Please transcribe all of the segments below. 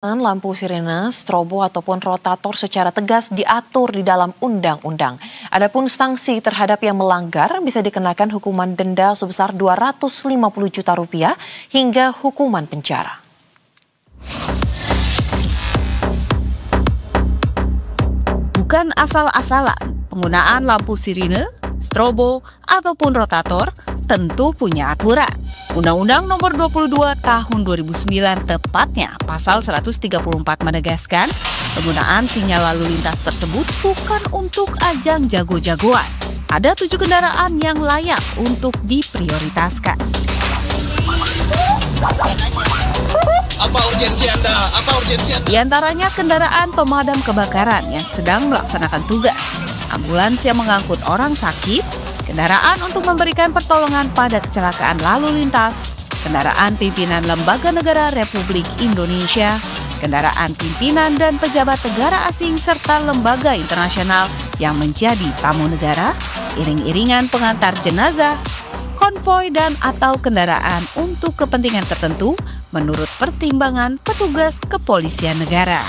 Lampu sirene, strobo ataupun rotator secara tegas diatur di dalam undang-undang. Adapun sanksi terhadap yang melanggar bisa dikenakan hukuman denda sebesar 250 juta rupiah hingga hukuman penjara. Bukan asal-asalan, penggunaan lampu sirine, strobo, ataupun rotator tentu punya aturan. Undang-Undang Nomor 22 Tahun 2009 tepatnya Pasal 134 menegaskan penggunaan sinyal lalu lintas tersebut bukan untuk ajang jago-jagoan. Ada 7 kendaraan yang layak untuk diprioritaskan. Apa urgensi Anda? Di antaranya kendaraan pemadam kebakaran yang sedang melaksanakan tugas, ambulans yang mengangkut orang sakit, kendaraan untuk memberikan pertolongan pada kecelakaan lalu lintas, kendaraan pimpinan lembaga negara Republik Indonesia, kendaraan pimpinan dan pejabat negara asing serta lembaga internasional yang menjadi tamu negara, iring-iringan pengantar jenazah, konvoi dan atau kendaraan untuk kepentingan tertentu menurut pertimbangan petugas kepolisian negara.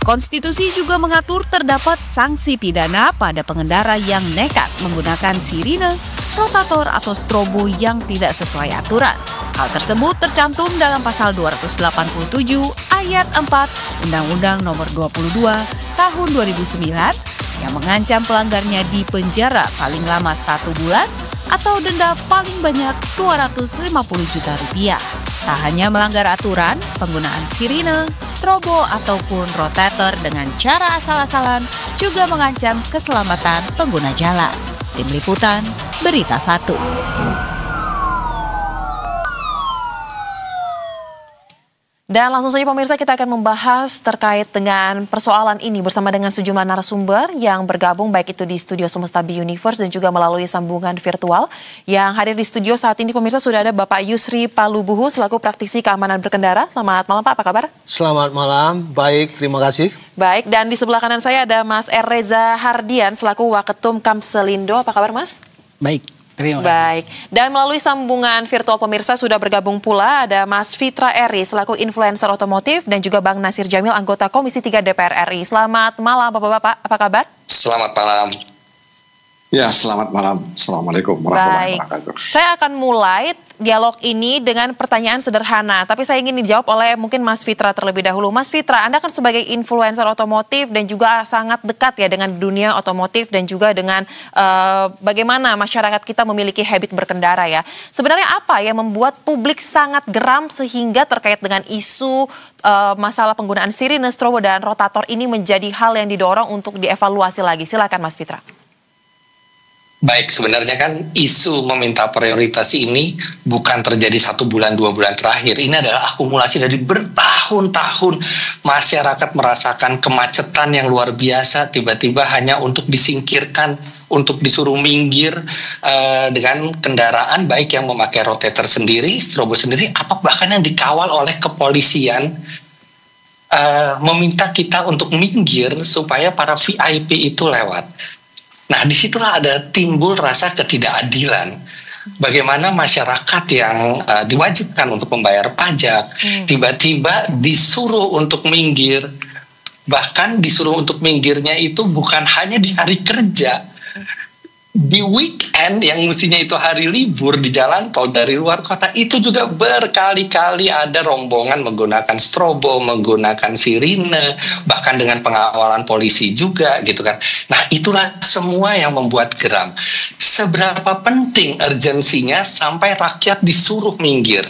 Konstitusi juga mengatur terdapat sanksi pidana pada pengendara yang nekat menggunakan sirine, rotator atau strobo yang tidak sesuai aturan. Hal tersebut tercantum dalam pasal 287 ayat 4 Undang-Undang Nomor 22 Tahun 2009 yang mengancam pelanggarnya di penjara paling lama 1 bulan atau denda paling banyak 250 juta rupiah. Tak hanya melanggar aturan, penggunaan sirine, strobo ataupun rotator dengan cara asal-asalan juga mengancam keselamatan pengguna jalan. Tim Liputan, Berita 1. Dan langsung saja pemirsa, kita akan membahas terkait dengan persoalan ini bersama dengan sejumlah narasumber yang bergabung baik itu di studio Semesta Be Universe dan juga melalui sambungan virtual. Yang hadir di studio saat ini pemirsa sudah ada Bapak Yusri Palubuhu selaku praktisi keamanan berkendara. Selamat malam Pak, apa kabar? Selamat malam, baik, terima kasih. Baik, dan di sebelah kanan saya ada Mas Reza Hardian selaku Waketum Kamselindo. Apa kabar Mas? Baik. Terima kasih. Baik, dan melalui sambungan virtual pemirsa sudah bergabung pula ada Mas Fitra Eri selaku influencer otomotif dan juga Bang Nasir Jamil anggota Komisi 3 DPR RI. Selamat malam Bapak-Bapak, apa kabar? Selamat malam. Ya, selamat malam. Assalamualaikum warahmatullahi wabarakatuh. Saya akan mulai dialog ini dengan pertanyaan sederhana, tapi saya ingin dijawab oleh mungkin Mas Fitra terlebih dahulu. Mas Fitra, Anda kan sebagai influencer otomotif dan juga sangat dekat ya dengan dunia otomotif dan juga dengan bagaimana masyarakat kita memiliki habit berkendara ya. Sebenarnya apa yang membuat publik sangat geram sehingga terkait dengan isu masalah penggunaan sirine, strobo dan rotator ini menjadi hal yang didorong untuk dievaluasi lagi? Silakan Mas Fitra. Baik, sebenarnya kan isu meminta prioritas ini bukan terjadi 1 bulan, 2 bulan terakhir. Ini adalah akumulasi dari bertahun-tahun masyarakat merasakan kemacetan yang luar biasa, tiba-tiba hanya untuk disingkirkan, untuk disuruh minggir dengan kendaraan baik yang memakai rotator sendiri, strobo sendiri, apa bahkan yang dikawal oleh kepolisian meminta kita untuk minggir supaya para VIP itu lewat. Nah, disitulah ada timbul rasa ketidakadilan. Bagaimana masyarakat yang diwajibkan untuk membayar pajak, tiba-tiba disuruh untuk minggir. Bahkan disuruh untuk minggirnya itu bukan hanya di hari kerja. Di weekend yang mestinya itu hari libur di jalan tol dari luar kota itu juga berkali-kali ada rombongan menggunakan strobo, menggunakan sirine, bahkan dengan pengawalan polisi juga gitu kan. Nah, itulah semua yang membuat geram. Seberapa penting urgensinya sampai rakyat disuruh minggir?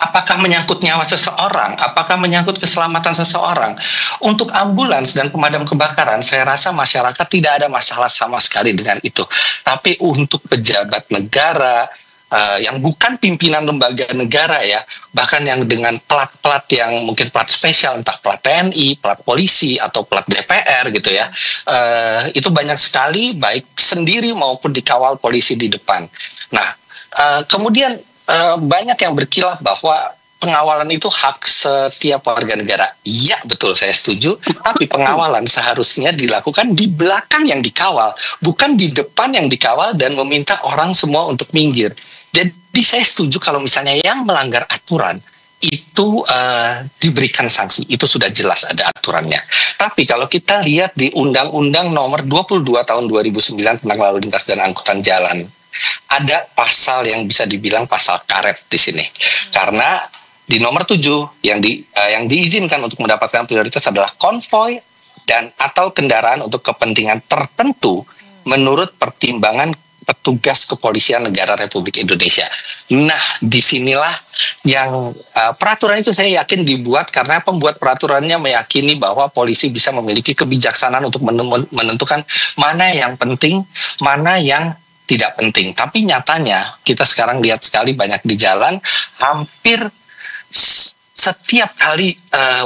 Apakah menyangkut nyawa seseorang? Apakah menyangkut keselamatan seseorang? Untuk ambulans dan pemadam kebakaran, saya rasa masyarakat tidak ada masalah sama sekali dengan itu. Tapi untuk pejabat negara yang bukan pimpinan lembaga negara ya, bahkan yang dengan plat-plat yang mungkin plat spesial, entah plat TNI, plat polisi, atau plat DPR gitu ya, itu banyak sekali baik sendiri maupun dikawal polisi di depan. Nah, kemudian banyak yang berkilah bahwa pengawalan itu hak setiap warga negara. Iya, betul, saya setuju. Tapi pengawalan seharusnya dilakukan di belakang yang dikawal, bukan di depan yang dikawal dan meminta orang semua untuk minggir. Jadi saya setuju kalau misalnya yang melanggar aturan itu diberikan sanksi, itu sudah jelas ada aturannya. Tapi kalau kita lihat di Undang-Undang Nomor 22 Tahun 2009 tentang lalu lintas dan angkutan jalan, ada pasal yang bisa dibilang pasal karet di sini. Karena di nomor 7 yang diizinkan untuk mendapatkan prioritas adalah konvoi dan atau kendaraan untuk kepentingan tertentu menurut pertimbangan petugas kepolisian negara Republik Indonesia. Nah, disinilah yang peraturan itu saya yakin dibuat karena pembuat peraturannya meyakini bahwa polisi bisa memiliki kebijaksanaan untuk menentukan mana yang penting, mana yang tidak penting. Tapi nyatanya kita sekarang lihat sekali banyak di jalan, hampir setiap kali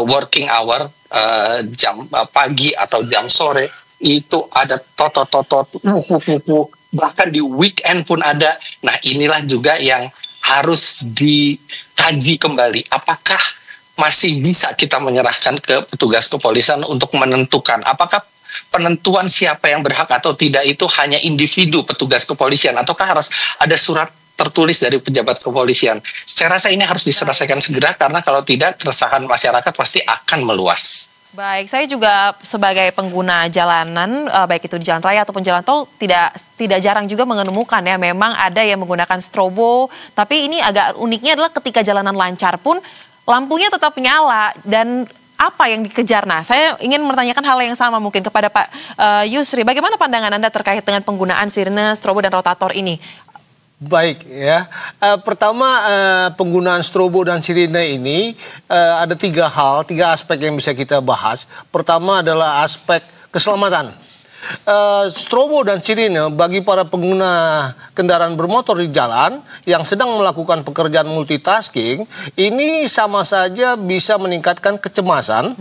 working hour, jam pagi atau jam sore, itu ada totot-totot, bahkan di weekend pun ada. Nah, inilah juga yang harus dikaji kembali. Apakah masih bisa kita menyerahkan ke petugas kepolisian untuk menentukan apakah penentuan siapa yang berhak atau tidak itu hanya individu petugas kepolisian, ataukah harus ada surat tertulis dari pejabat kepolisian? Saya rasa ini harus diselesaikan segera, karena kalau tidak keresahan masyarakat pasti akan meluas. Baik, saya juga sebagai pengguna jalanan, baik itu di jalan raya ataupun jalan tol, tidak jarang juga menemukan ya, memang ada yang menggunakan strobo, tapi ini agak uniknya adalah ketika jalanan lancar pun lampunya tetap nyala, dan apa yang dikejar? Nah, saya ingin menanyakan hal yang sama mungkin kepada Pak Yusri, bagaimana pandangan Anda terkait dengan penggunaan sirine, strobo, dan rotator ini? Baik ya, pertama penggunaan strobo dan sirine ini ada tiga aspek yang bisa kita bahas. Pertama adalah aspek keselamatan. Strobo dan sirine bagi para pengguna kendaraan bermotor di jalan yang sedang melakukan pekerjaan multitasking, ini sama saja bisa meningkatkan kecemasan,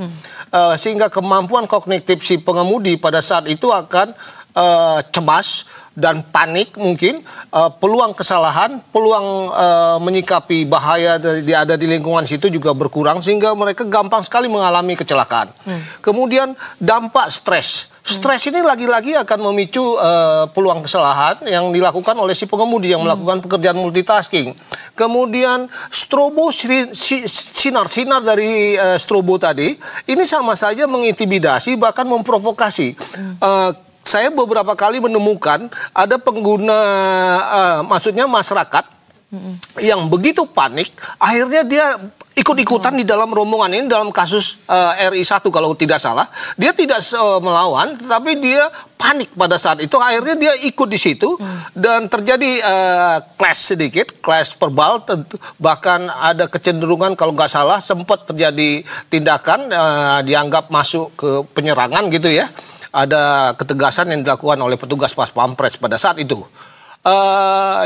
sehingga kemampuan kognitif si pengemudi pada saat itu akan cemas dan panik, mungkin peluang kesalahan, peluang menyikapi bahaya ada di lingkungan situ juga berkurang, sehingga mereka gampang sekali mengalami kecelakaan. Kemudian dampak stres. Stres ini lagi-lagi akan memicu peluang kesalahan yang dilakukan oleh si pengemudi yang melakukan pekerjaan multitasking. Kemudian strobo, sinar dari strobo tadi, ini sama saja mengintimidasi, bahkan memprovokasi. Saya beberapa kali menemukan ada pengguna, maksudnya masyarakat yang begitu panik, akhirnya dia ikut-ikutan di dalam rombongan ini. Dalam kasus RI1 kalau tidak salah, dia tidak melawan, tetapi dia panik pada saat itu, akhirnya dia ikut di situ, dan terjadi clash sedikit, clash verbal, bahkan ada kecenderungan kalau nggak salah sempat terjadi tindakan dianggap masuk ke penyerangan gitu ya. Ada ketegasan yang dilakukan oleh petugas pas pampres pada saat itu.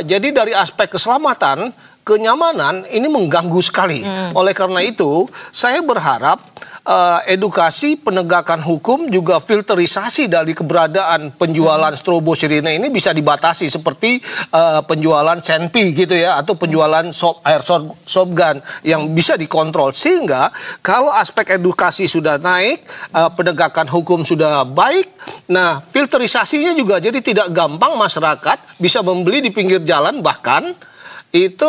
Jadi dari aspek keselamatan, kenyamanan ini mengganggu sekali. Oleh karena itu, saya berharap edukasi penegakan hukum juga filterisasi dari keberadaan penjualan strobo sirine ini bisa dibatasi, seperti penjualan senpi gitu ya, atau penjualan shotgun yang bisa dikontrol, sehingga kalau aspek edukasi sudah naik, penegakan hukum sudah baik, nah filterisasinya juga jadi tidak gampang masyarakat bisa membeli di pinggir jalan bahkan itu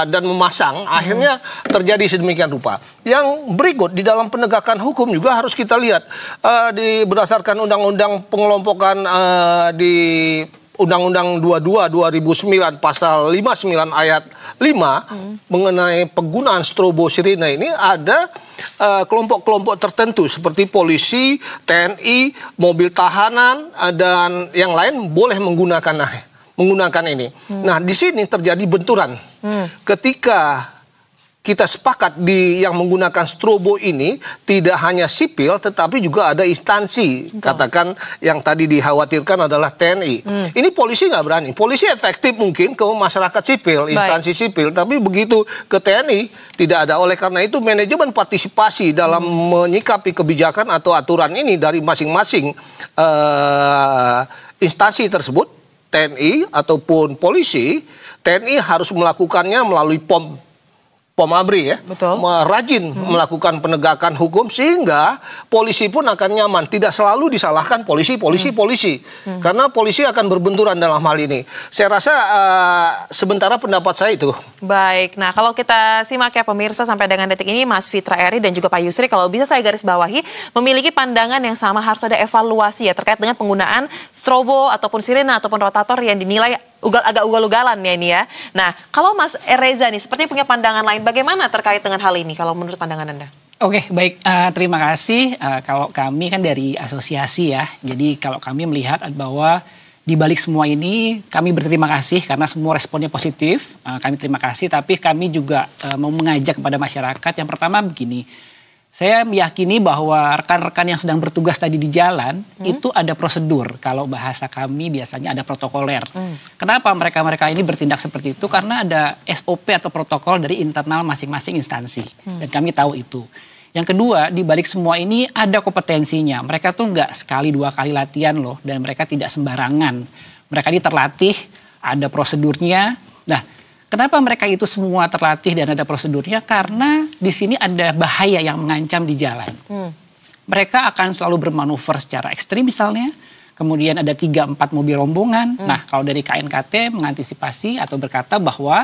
dan memasang, akhirnya terjadi sedemikian rupa. Yang berikut di dalam penegakan hukum juga harus kita lihat berdasarkan undang-undang pengelompokan di Undang-Undang 22 2009 pasal 59 ayat 5 mengenai penggunaan strobo sirine ini ada kelompok-kelompok tertentu seperti polisi, TNI, mobil tahanan dan yang lain boleh menggunakan ini. Nah, di sini terjadi benturan. Ketika kita sepakat yang menggunakan strobo ini tidak hanya sipil tetapi juga ada instansi. Katakan yang tadi dikhawatirkan adalah TNI. Ini polisi nggak berani. Polisi efektif mungkin ke masyarakat sipil, instansi sipil, tapi begitu ke TNI tidak ada. Oleh karena itu manajemen partisipasi dalam menyikapi kebijakan atau aturan ini dari masing-masing instansi tersebut, TNI ataupun polisi, TNI harus melakukannya melalui POM Pom ABRI ya, Betul. rajin melakukan penegakan hukum sehingga polisi pun akan nyaman. Tidak selalu disalahkan polisi. Karena polisi akan berbenturan dalam hal ini. Saya rasa sementara pendapat saya itu. Baik, nah kalau kita simak ya pemirsa sampai dengan detik ini Mas Fitra Eri dan juga Pak Yusri, kalau bisa saya garis bawahi memiliki pandangan yang sama, harus ada evaluasi ya terkait dengan penggunaan strobo ataupun sirena ataupun rotator yang dinilai agak ugal-ugalan ya ini ya. Nah, kalau Mas Reza nih sepertinya punya pandangan lain, bagaimana terkait dengan hal ini kalau menurut pandangan Anda? Oke, baik. Terima kasih. Kalau kami kan dari asosiasi ya, jadi kalau kami melihat bahwa di balik semua ini kami berterima kasih karena semua responnya positif. Kami terima kasih, tapi kami juga mau mengajak kepada masyarakat. Yang pertama begini, saya meyakini bahwa rekan-rekan yang sedang bertugas tadi di jalan itu ada prosedur. Kalau bahasa kami biasanya ada protokoler. Kenapa mereka-mereka ini bertindak seperti itu? Karena ada SOP atau protokol dari internal masing-masing instansi. Dan kami tahu itu. Yang kedua, di balik semua ini ada kompetensinya. Mereka tuh nggak sekali dua kali latihan loh. Dan mereka tidak sembarangan. Mereka ini terlatih, ada prosedurnya. Nah, kenapa mereka itu semua terlatih dan ada prosedurnya? Karena di sini ada bahaya yang mengancam di jalan. Mereka akan selalu bermanuver secara ekstrim misalnya. Kemudian ada 3-4 mobil rombongan. Nah, kalau dari KNKT mengantisipasi atau berkata bahwa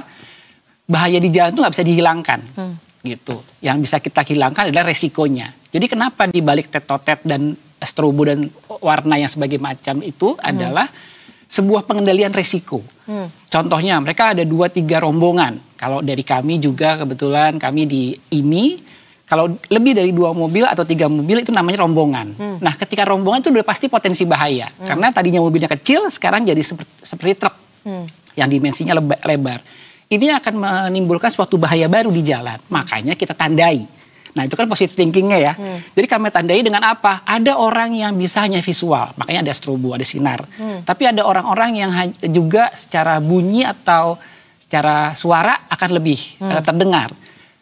bahaya di jalan itu nggak bisa dihilangkan. Gitu. Yang bisa kita hilangkan adalah resikonya. Jadi kenapa di balik tetotet dan strobo dan warna yang sebagai macam itu adalah sebuah pengendalian resiko. Contohnya mereka ada 2-3 rombongan. Kalau dari kami juga kebetulan kami di IMI, kalau lebih dari 2 mobil atau 3 mobil itu namanya rombongan. Nah ketika rombongan itu udah pasti potensi bahaya. Karena tadinya mobilnya kecil sekarang jadi seperti truk yang dimensinya lebar. Ini akan menimbulkan suatu bahaya baru di jalan. Makanya kita tandai. Nah itu kan positive thinkingnya ya. Jadi kami tandai dengan apa? Ada orang yang bisa hanya visual. Makanya ada strobo, ada sinar. Tapi ada orang-orang yang juga secara bunyi atau secara suara akan lebih terdengar.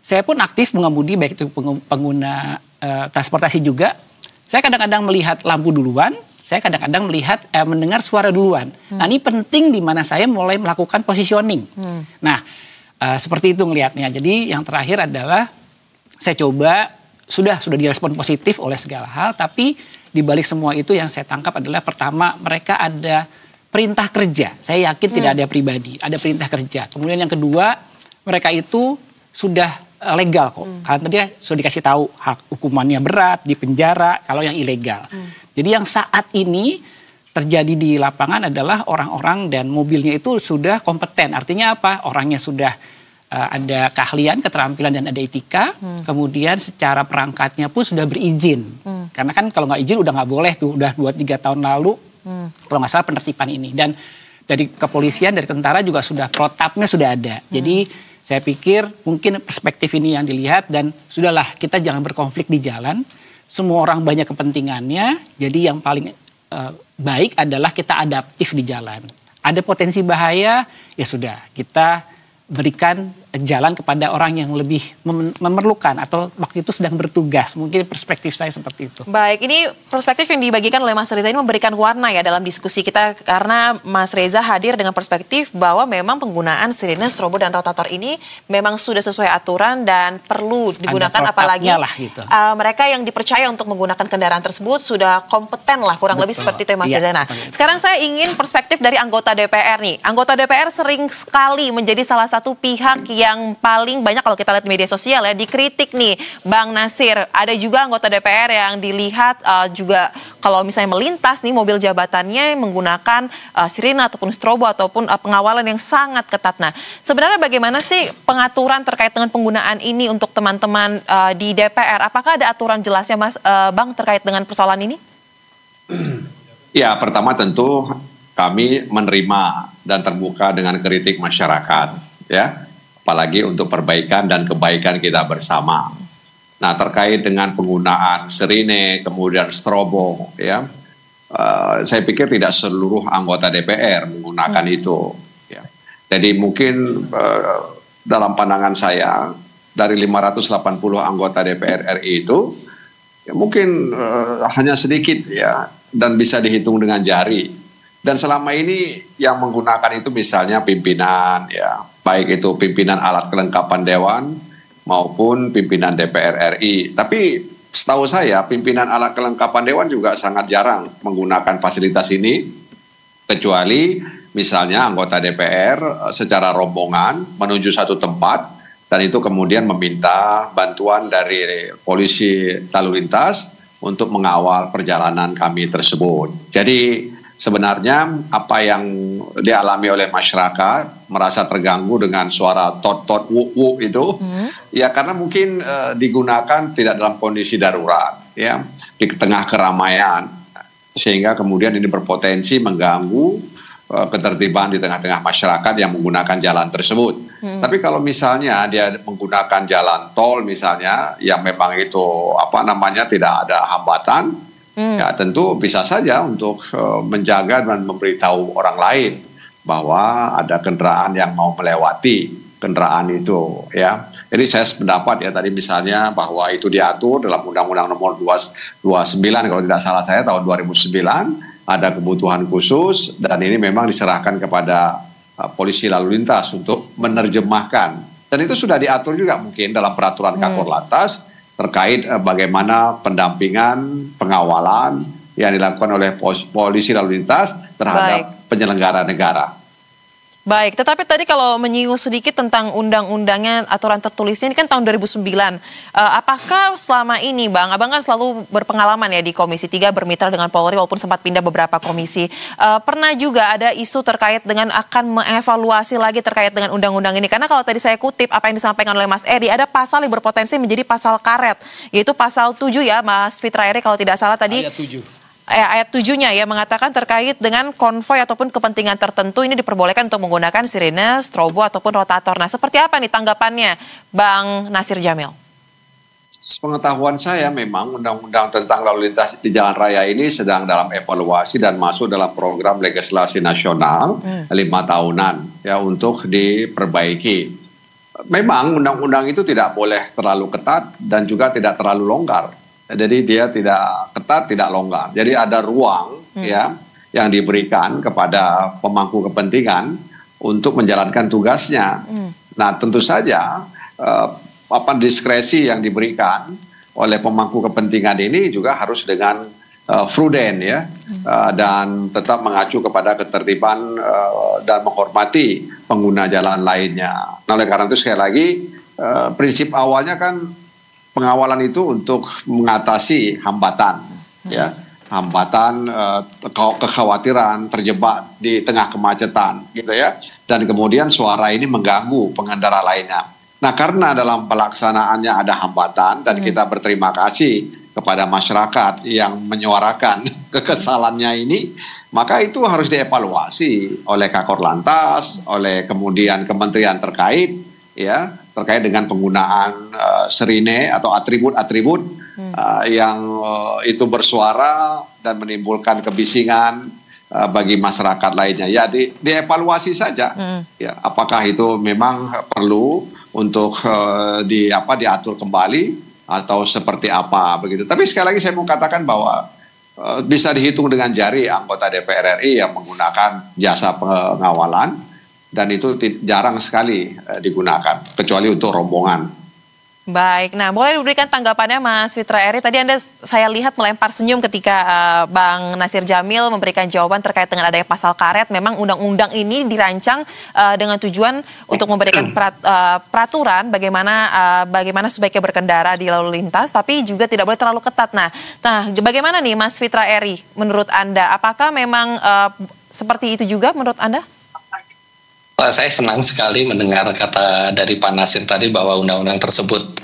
Saya pun aktif mengemudi, baik itu pengguna transportasi juga. Saya kadang-kadang melihat lampu duluan. Saya kadang-kadang melihat, mendengar suara duluan. Nah ini penting di mana saya mulai melakukan positioning. Nah seperti itu ngelihatnya. Jadi yang terakhir adalah saya coba, sudah direspon positif oleh segala hal. Tapi di balik semua itu yang saya tangkap adalah pertama mereka ada perintah kerja. Saya yakin tidak ada pribadi, ada perintah kerja. Kemudian yang kedua mereka itu sudah legal kok. Karena dia sudah dikasih tahu hak hukumannya berat, di penjara kalau yang ilegal. Jadi yang saat ini terjadi di lapangan adalah orang-orang dan mobilnya itu sudah kompeten. Artinya apa? Orangnya sudah ada keahlian, keterampilan dan ada etika. Kemudian secara perangkatnya pun sudah berizin. Karena kan kalau nggak izin udah nggak boleh tuh. Udah 2-3 tahun lalu kalau nggak salah penertiban ini. Dan dari kepolisian, dari tentara juga sudah protapnya sudah ada. Jadi saya pikir mungkin perspektif ini yang dilihat dan sudahlah kita jangan berkonflik di jalan. Semua orang banyak kepentingannya, jadi yang paling baik adalah kita adaptif di jalan. Ada potensi bahaya, ya sudah kita berikan jalan kepada orang yang lebih memerlukan atau waktu itu sedang bertugas. Mungkin perspektif saya seperti itu. Baik, ini perspektif yang dibagikan oleh Mas Reza ini memberikan warna ya dalam diskusi kita karena Mas Reza hadir dengan perspektif bahwa memang penggunaan sirine, strobo dan rotator ini memang sudah sesuai aturan dan perlu digunakan apalagi lah, gitu. Mereka yang dipercaya untuk menggunakan kendaraan tersebut sudah kompeten lah kurang lebih seperti itu ya Mas Reza. Nah, sekarang saya ingin perspektif dari anggota DPR nih. Anggota DPR sering sekali menjadi salah satu pihak yang paling banyak kalau kita lihat di media sosial ya dikritik nih Bang Nasir. Ada juga anggota DPR yang dilihat juga kalau misalnya melintas nih mobil jabatannya menggunakan sirine ataupun strobo ataupun pengawalan yang sangat ketat. Nah sebenarnya bagaimana sih pengaturan terkait dengan penggunaan ini untuk teman-teman di DPR? Apakah ada aturan jelasnya Mas Bang terkait dengan persoalan ini? Ya pertama tentu kami menerima dan terbuka dengan kritik masyarakat ya. Apalagi untuk perbaikan dan kebaikan kita bersama. Nah terkait dengan penggunaan sirine, kemudian strobo, ya, saya pikir tidak seluruh anggota DPR menggunakan itu. Ya. Jadi mungkin dalam pandangan saya dari 580 anggota DPR RI itu, ya, mungkin hanya sedikit ya dan bisa dihitung dengan jari. Dan selama ini yang menggunakan itu misalnya pimpinan, ya. Baik itu pimpinan alat kelengkapan dewan, maupun pimpinan DPR RI. Tapi setahu saya pimpinan alat kelengkapan dewan juga sangat jarang menggunakan fasilitas ini, kecuali misalnya anggota DPR secara rombongan menuju satu tempat dan itu kemudian meminta bantuan dari polisi lalu lintas untuk mengawal perjalanan kami tersebut. Jadi sebenarnya apa yang dialami oleh masyarakat merasa terganggu dengan suara tot-tot wuk-wuk itu, ya karena mungkin digunakan tidak dalam kondisi darurat, ya di tengah keramaian, sehingga kemudian ini berpotensi mengganggu ketertiban di tengah-tengah masyarakat yang menggunakan jalan tersebut. Tapi kalau misalnya dia menggunakan jalan tol misalnya, yang memang itu tidak ada hambatan, ya tentu bisa saja untuk menjaga dan memberitahu orang lain bahwa ada kendaraan yang mau melewati kendaraan itu, ya. Jadi saya sependapat ya tadi misalnya bahwa itu diatur dalam Undang-Undang Nomor 29 kalau tidak salah saya tahun 2009, ada kebutuhan khusus dan ini memang diserahkan kepada polisi lalu lintas untuk menerjemahkan. Dan itu sudah diatur juga mungkin dalam peraturan Kakor Lantas terkait bagaimana pendampingan, pengawalan yang dilakukan oleh polisi lalu lintas terhadap penyelenggara negara. Baik, tetapi tadi kalau menyinggung sedikit tentang undang-undangnya, aturan tertulisnya ini kan tahun 2009. Apakah selama ini Abang kan selalu berpengalaman ya di Komisi 3 bermitra dengan Polri walaupun sempat pindah beberapa komisi. Pernah juga ada isu terkait dengan akan mengevaluasi lagi terkait dengan undang-undang ini. Karena kalau tadi saya kutip apa yang disampaikan oleh Mas Edi, ada pasal yang berpotensi menjadi pasal karet. Yaitu pasal 7 ya Mas Fitra Eri kalau tidak salah tadi. Ayat 7-nya ya mengatakan terkait dengan konvoi ataupun kepentingan tertentu ini diperbolehkan untuk menggunakan sirine, strobo ataupun rotator. Nah, seperti apa nih tanggapannya Bang Nasir Jamil? Sepengetahuan saya memang undang-undang tentang lalu lintas di jalan raya ini sedang dalam evaluasi dan masuk dalam program legislasi nasional 5 tahunan ya untuk diperbaiki. Memang undang-undang itu tidak boleh terlalu ketat dan juga tidak terlalu longgar. Jadi dia tidak ketat, tidak longgar. Jadi ada ruang ya yang diberikan kepada pemangku kepentingan untuk menjalankan tugasnya. Nah, tentu saja diskresi yang diberikan oleh pemangku kepentingan ini juga harus dengan prudent ya dan tetap mengacu kepada ketertiban dan menghormati pengguna jalan lainnya. Nah, oleh karena itu sekali lagi prinsip awalnya kan pengawalan itu untuk mengatasi hambatan, ya, hambatan, kekhawatiran terjebak di tengah kemacetan, gitu ya, dan kemudian suara ini mengganggu pengendara lainnya. Nah, karena dalam pelaksanaannya ada hambatan dan kita berterima kasih kepada masyarakat yang menyuarakan kekesalannya ini, maka itu harus dievaluasi oleh Kakor Lantas, oleh kemudian kementerian terkait, ya. Terkait dengan penggunaan sirine atau atribut-atribut yang itu bersuara dan menimbulkan kebisingan bagi masyarakat lainnya. Ya dievaluasi saja. Ya, apakah itu memang perlu untuk diatur kembali atau seperti apa begitu. Tapi sekali lagi saya mau katakan bahwa bisa dihitung dengan jari anggota DPR RI yang menggunakan jasa pengawalan. Dan itu jarang sekali digunakan, kecuali untuk rombongan. Baik, nah boleh diberikan tanggapannya Mas Fitra Eri. Tadi saya lihat melempar senyum ketika Bang Nasir Jamil memberikan jawaban terkait dengan adanya pasal karet. Memang undang-undang ini dirancang dengan tujuan untuk memberikan peraturan bagaimana sebaiknya berkendara di lalu lintas, tapi juga tidak boleh terlalu ketat. Nah bagaimana nih Mas Fitra Eri menurut Anda? Apakah memang seperti itu juga menurut Anda? Saya senang sekali mendengar kata dari Pak Nasir tadi bahwa undang-undang tersebut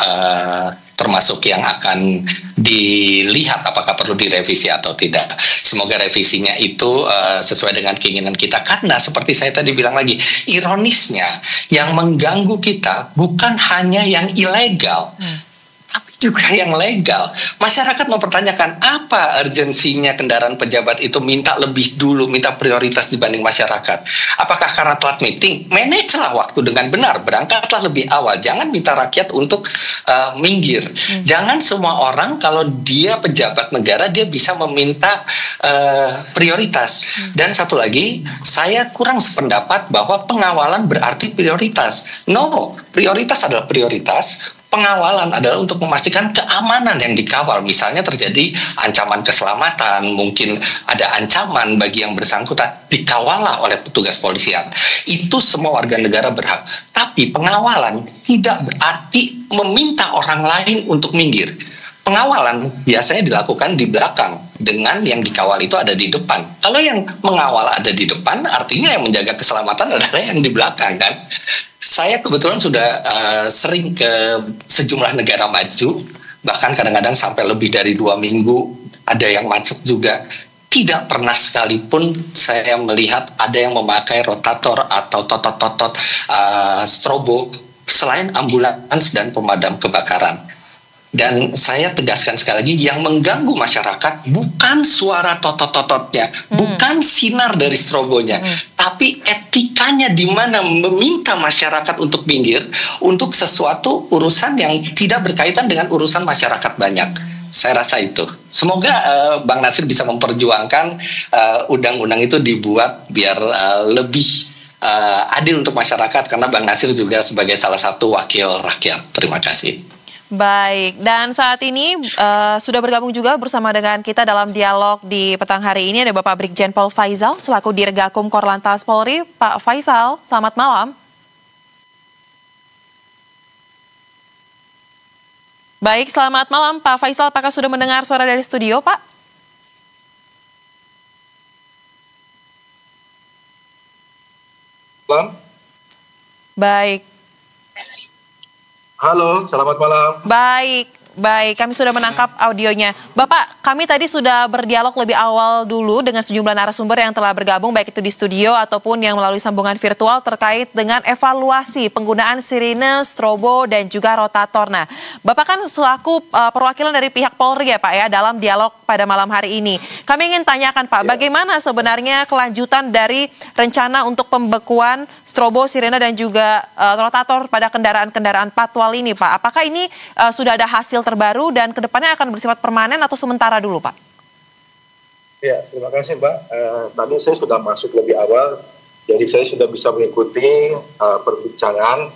termasuk yang akan dilihat apakah perlu direvisi atau tidak. Semoga revisinya itu sesuai dengan keinginan kita. Karena seperti saya tadi bilang lagi, ironisnya yang mengganggu kita bukan hanya yang ilegal, juga yang legal. Masyarakat mempertanyakan apa urgensinya kendaraan pejabat itu minta lebih dulu, minta prioritas dibanding masyarakat. Apakah karena telat meeting? Manajelah waktu dengan benar, berangkatlah lebih awal. Jangan minta rakyat untuk minggir. Jangan semua orang kalau dia pejabat negara dia bisa meminta prioritas. Dan satu lagi, saya kurang sependapat bahwa pengawalan berarti prioritas. No, prioritas adalah prioritas. Pengawalan adalah untuk memastikan keamanan yang dikawal. Misalnya terjadi ancaman keselamatan, mungkin ada ancaman bagi yang bersangkutan, dikawallah oleh petugas polisian. Itu semua warga negara berhak. Tapi pengawalan tidak berarti meminta orang lain untuk minggir. Pengawalan biasanya dilakukan di belakang, dengan yang dikawal itu ada di depan. Kalau yang mengawal ada di depan, artinya yang menjaga keselamatan adalah yang di belakang, kan? Saya kebetulan sudah sering ke sejumlah negara maju, bahkan kadang-kadang sampai lebih dari 2 minggu, ada yang macet juga. Tidak pernah sekalipun saya melihat ada yang memakai rotator atau totot-totot strobo selain ambulans dan pemadam kebakaran. Dan saya tegaskan sekali lagi, yang mengganggu masyarakat bukan suara totot-tototnya, bukan sinar dari strobonya, tapi etikanya di mana meminta masyarakat untuk minggir untuk sesuatu urusan yang tidak berkaitan dengan urusan masyarakat banyak. Saya rasa itu. Semoga Bang Nasir bisa memperjuangkan undang-undang itu dibuat biar lebih adil untuk masyarakat, karena Bang Nasir juga sebagai salah satu wakil rakyat. Terima kasih. Baik, dan saat ini sudah bergabung juga bersama dengan kita dalam dialog di petang hari ini ada Bapak Brigjen Pol Faisal selaku Dirgakum Korlantas Polri. Pak Faisal, selamat malam. Baik, selamat malam Pak Faisal. Apakah sudah mendengar suara dari studio, Pak? Malam. Baik. Halo, selamat malam. Baik, kami sudah menangkap audionya. Bapak, kami tadi sudah berdialog lebih awal dulu dengan sejumlah narasumber yang telah bergabung, baik itu di studio ataupun yang melalui sambungan virtual terkait dengan evaluasi penggunaan sirine, strobo, dan juga rotator. Nah, Bapak kan selaku perwakilan dari pihak Polri ya Pak ya, dalam dialog pada malam hari ini. Kami ingin tanyakan Pak, bagaimana sebenarnya kelanjutan dari rencana untuk pembekuan strobo, sirine, dan juga rotator pada kendaraan-kendaraan patwal ini Pak? Apakah ini sudah ada hasil terbaru dan kedepannya akan bersifat permanen atau sementara dulu Pak? Ya, terima kasih Mbak. Tadi saya sudah masuk lebih awal, jadi saya sudah bisa mengikuti perbincangan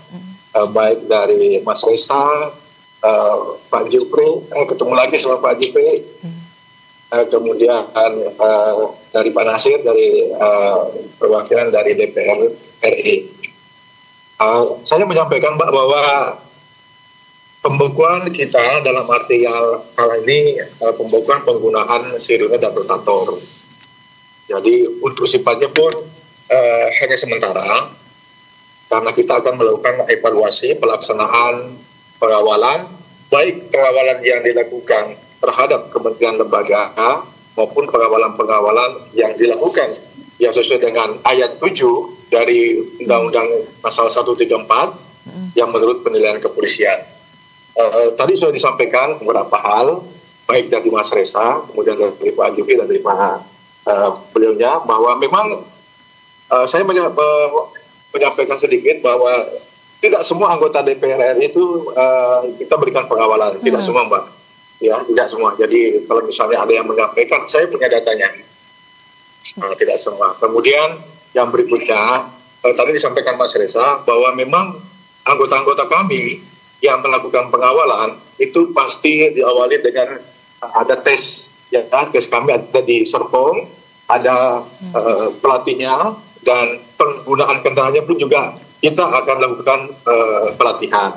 baik dari Mas Reza, Pak Jupri, ketemu lagi sama Pak Jupri, kemudian dari Pak Nasir, dari perwakilan dari DPR RI. Saya menyampaikan Mbak bahwa pembekuan kita dalam arti hal ini pembekuan penggunaan sirine dan rotator. Jadi untuk sifatnya pun hanya sementara, karena kita akan melakukan evaluasi pelaksanaan pengawalan, baik pengawalan yang dilakukan terhadap kementerian lembaga maupun pengawalan-pengawalan yang dilakukan yang sesuai dengan ayat 7 dari Undang-Undang Pasal 134 yang menurut penilaian kepolisian. Tadi sudah disampaikan beberapa hal, baik dari Mas Reza, kemudian dari Pak Jupri dan dari Pak beliaunya, bahwa memang saya menyampaikan sedikit bahwa tidak semua anggota DPR RI itu kita berikan pengawalan, tidak semua Mbak, ya tidak semua. Jadi kalau misalnya ada yang menyampaikan, saya punya datanya, tidak semua. Kemudian yang berikutnya, tadi disampaikan Mas Reza bahwa memang anggota-anggota kami yang melakukan pengawalan itu pasti diawali dengan ada tes, ya tes kami ada di Serpong, ada pelatihnya, dan penggunaan kendaraannya pun juga kita akan lakukan pelatihan.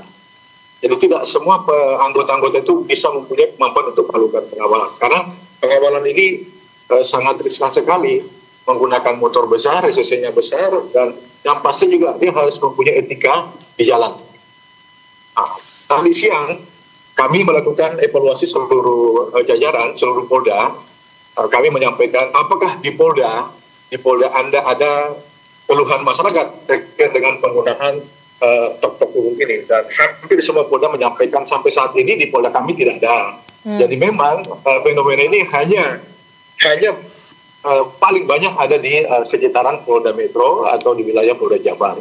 Jadi tidak semua anggota-anggota itu bisa mempunyai kemampuan untuk melakukan pengawalan, karena pengawalan ini sangat riskan sekali, menggunakan motor besar, resesinya besar, dan yang pasti juga dia harus mempunyai etika di jalan. Tadi siang kami melakukan evaluasi seluruh jajaran, seluruh Polda. Kami menyampaikan apakah di Polda Anda ada keluhan masyarakat terkait dengan penggunaan tok-tok umum ini, dan hampir semua Polda menyampaikan sampai saat ini di Polda kami tidak ada. Jadi memang fenomena ini hanya paling banyak ada di sekitaran Polda Metro atau di wilayah Polda Jabar.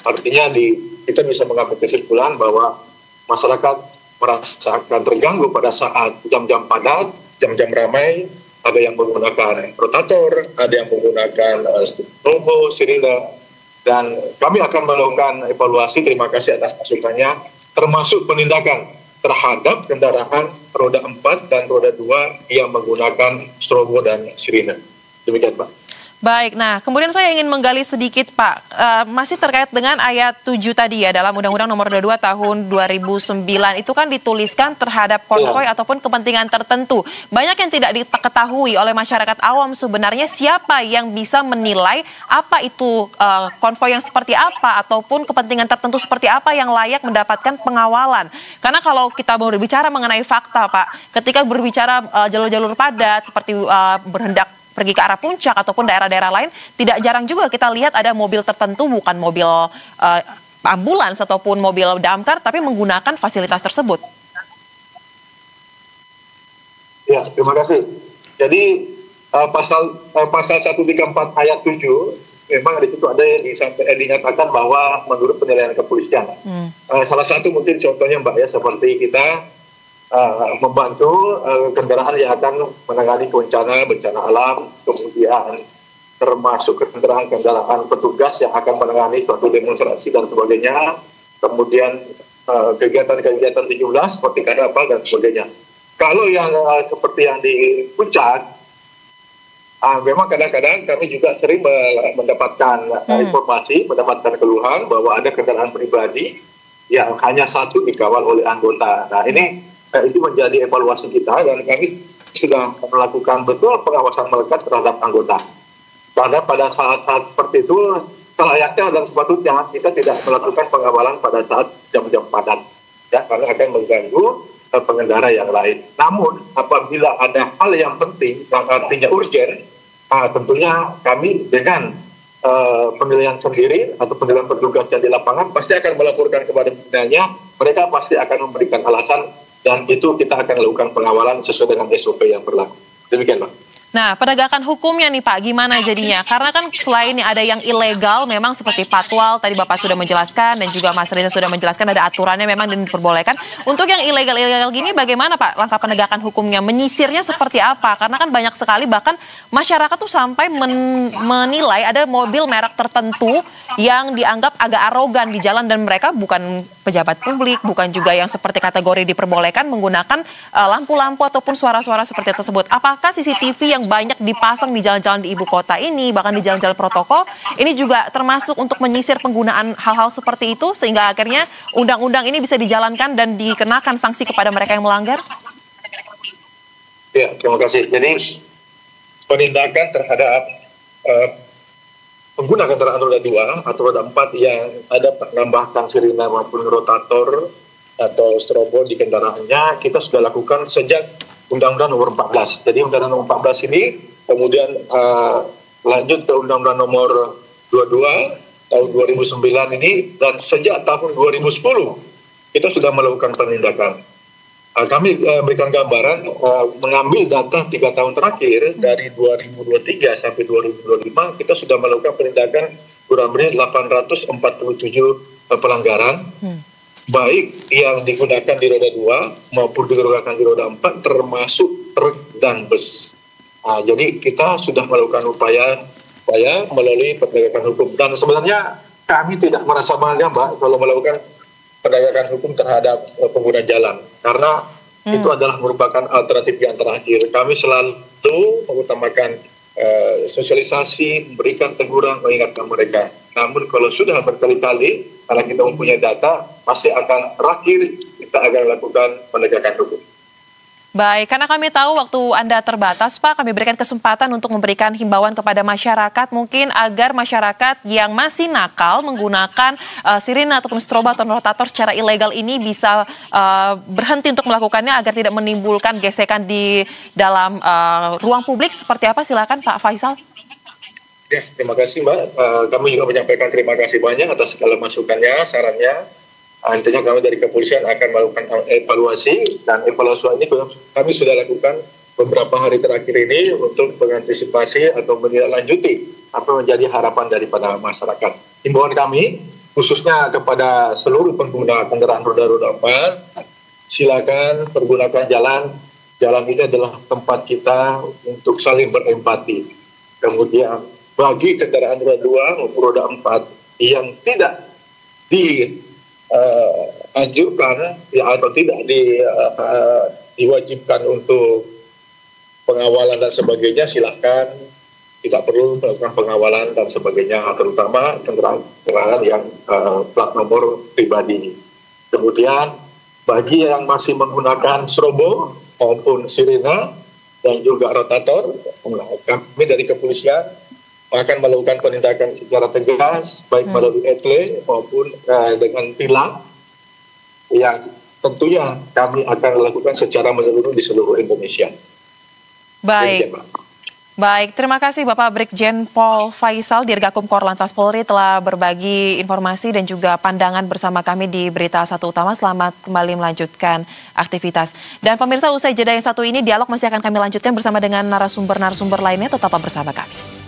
Artinya kita bisa mengambil kesimpulan bahwa masyarakat merasakan terganggu pada saat jam-jam padat, jam-jam ramai, ada yang menggunakan rotator, ada yang menggunakan strobo, sirine, dan kami akan melakukan evaluasi. Terima kasih atas masukannya. termasuk penindakan terhadap kendaraan roda 4 dan roda 2 yang menggunakan strobo dan sirine. Demikian, Pak. Baik, nah kemudian saya ingin menggali sedikit Pak, masih terkait dengan ayat 7 tadi ya dalam Undang-Undang Nomor 22 Tahun 2009 itu kan dituliskan terhadap konvoi ataupun kepentingan tertentu. Banyak yang tidak diketahui oleh masyarakat awam sebenarnya siapa yang bisa menilai apa itu konvoi yang seperti apa ataupun kepentingan tertentu seperti apa yang layak mendapatkan pengawalan. Karena kalau kita berbicara mengenai fakta Pak, ketika berbicara jalur-jalur padat seperti berhendak pergi ke arah puncak ataupun daerah-daerah lain, tidak jarang juga kita lihat ada mobil tertentu, bukan mobil ambulans ataupun mobil damkar, tapi menggunakan fasilitas tersebut. Ya, terima kasih. Jadi pasal 134 ayat 7, memang di situ ada yang dinyatakan bahwa menurut penilaian kepolisian. Salah satu mungkin contohnya Mbak ya, seperti kita membantu kendaraan yang akan menangani bencana alam, kemudian termasuk kendaraan petugas yang akan menangani suatu demonstrasi dan sebagainya, kemudian kegiatan-kegiatan 17 seperti karnaval dan sebagainya. Kalau yang seperti yang di puncak, memang kadang-kadang kami juga sering mendapatkan informasi, mendapatkan keluhan bahwa ada kendaraan pribadi yang hanya satu dikawal oleh anggota. Nah ini itu menjadi evaluasi kita dan kami sudah melakukan betul pengawasan melekat terhadap anggota. Karena pada saat-saat seperti itu selayaknya dan sepatutnya kita tidak melakukan pengawalan pada saat jam-jam padat, ya, karena akan mengganggu pengendara yang lain. Namun apabila ada hal yang penting yang artinya urgen, tentunya kami dengan penilaian sendiri atau penilaian petugas yang di lapangan pasti akan melaporkan kepada pimpinannya. Mereka pasti akan memberikan alasan dan itu kita akan lakukan pengawalan sesuai dengan SOP yang berlaku. Demikian, Pak. Nah, penegakan hukumnya nih Pak, gimana jadinya? Karena kan selain ada yang ilegal memang seperti patwal, tadi Bapak sudah menjelaskan dan juga Mas Reza sudah menjelaskan ada aturannya memang dan diperbolehkan. Untuk yang ilegal-ilegal gini bagaimana Pak langkah penegakan hukumnya? Menyisirnya seperti apa? Karena kan banyak sekali bahkan masyarakat tuh sampai menilai ada mobil merek tertentu yang dianggap agak arogan di jalan dan mereka bukan pejabat publik, bukan juga yang seperti kategori diperbolehkan menggunakan lampu-lampu ataupun suara-suara seperti tersebut. Apakah CCTV yang banyak dipasang di jalan-jalan di ibu kota ini, bahkan di jalan-jalan protokol, ini juga termasuk untuk menyisir penggunaan hal-hal seperti itu, sehingga akhirnya undang-undang ini bisa dijalankan dan dikenakan sanksi kepada mereka yang melanggar? Ya, terima kasih. Jadi, penindakan terhadap pengguna kendaraan roda 2 atau roda 4 yang ada menambahkan sirine maupun rotator atau strobo di kendaraannya, kita sudah lakukan sejak Undang-Undang Nomor 14. Jadi Undang-Undang Nomor 14 ini kemudian lanjut ke Undang-Undang Nomor 22 tahun 2009 ini, dan sejak tahun 2010 kita sudah melakukan penindakan. Kami berikan gambaran mengambil data 3 tahun terakhir dari 2023 sampai 2025 kita sudah melakukan penindakan kurang lebih 847 pelanggaran. Baik yang digunakan di roda 2 maupun digunakan di roda 4 termasuk truk dan bus. Jadi kita sudah melakukan upaya melalui penegakan hukum, dan sebenarnya kami tidak merasa bangga Mbak kalau melakukan penegakan hukum terhadap pengguna jalan, karena itu adalah merupakan alternatif yang terakhir. Kami selalu mengutamakan sosialisasi, memberikan teguran, mengingatkan mereka. Namun kalau sudah berkali-kali, karena kita mempunyai data, pasti akan terakhir kita akan lakukan penegakan hukum. Baik, karena kami tahu waktu Anda terbatas, Pak, kami berikan kesempatan untuk memberikan himbauan kepada masyarakat, mungkin agar masyarakat yang masih nakal menggunakan sirine ataupun strobo atau rotator secara ilegal ini bisa berhenti untuk melakukannya agar tidak menimbulkan gesekan di dalam ruang publik. Seperti apa? Silakan Pak Faisal. Ya, terima kasih Mbak. Kami juga menyampaikan terima kasih banyak atas segala masukannya, sarannya. Intinya kami dari kepolisian akan melakukan evaluasi, dan evaluasi ini kami sudah lakukan beberapa hari terakhir ini untuk mengantisipasi atau menindaklanjuti apa menjadi harapan daripada masyarakat. Himbauan kami khususnya kepada seluruh pengguna kendaraan roda 4, silakan pergunakan jalan. Jalan ini adalah tempat kita untuk saling berempati. Kemudian bagi kendaraan roda 2 maupun roda 4 yang tidak anjurkan ya atau tidak diwajibkan untuk pengawalan dan sebagainya, silahkan, tidak perlu melakukan pengawalan dan sebagainya, terutama kendaraan yang plat nomor pribadi. Kemudian bagi yang masih menggunakan strobo maupun sirine dan juga rotator, kami dari kepolisian akan melakukan penindakan secara tegas, baik melalui etle maupun dengan tilang, yang tentunya kami akan lakukan secara menyeluruh di seluruh Indonesia. Baik. Baik, terima kasih Bapak Brigjen Pol Faisal, Dirgakum Korlantas Polri telah berbagi informasi dan juga pandangan bersama kami di Berita Satu Utama. Selamat kembali melanjutkan aktivitas. Dan pemirsa, usai jeda yang satu ini, dialog masih akan kami lanjutkan bersama dengan narasumber-narasumber lainnya. Tetaplah bersama kami.